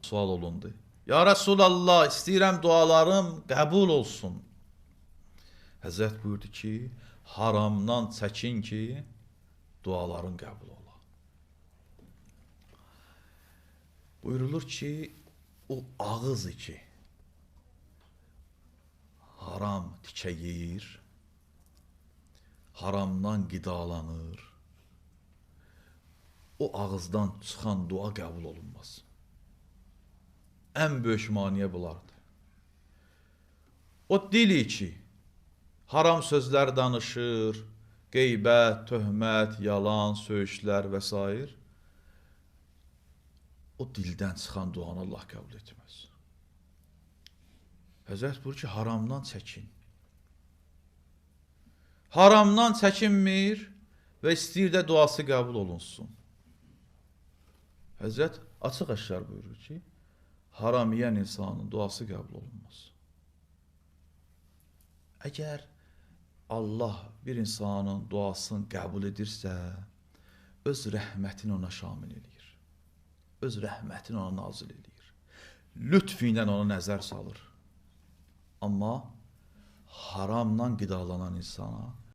sual olundu. Ya Resulallah, istəyirəm dualarım qəbul olsun. Həzrət buyurdu ki, haramdan çəkin ki, duaların qəbul ola. Buyurulur ki, o ağız ki, haram tikə yeyir, haramdan qidalanır, o ağızdan çıxan dua qəbul olunmaz. Ən böyük maniyə bulardır. O dili ki, haram sözlər danışır, qeybət, töhmət, yalan, söyüşlər və s. O dildən çıxan duanı Allah qəbul etməz. Həzrət buyurur ki, haramdan çəkin. Haramdan çəkinmir və istəyir də duası qəbul olunsun. Həzrət açıq-aşkar buyurur ki, haram yeyən insanın duası qəbul olunmaz. Əgər Allah bir insanın duasını qəbul edirsə, öz rəhmətini ona şamil edir. Öz rəhmətini ona nazil edir. Lütfü ilə ona nəzər salır. Amma haramdan qidalanan insana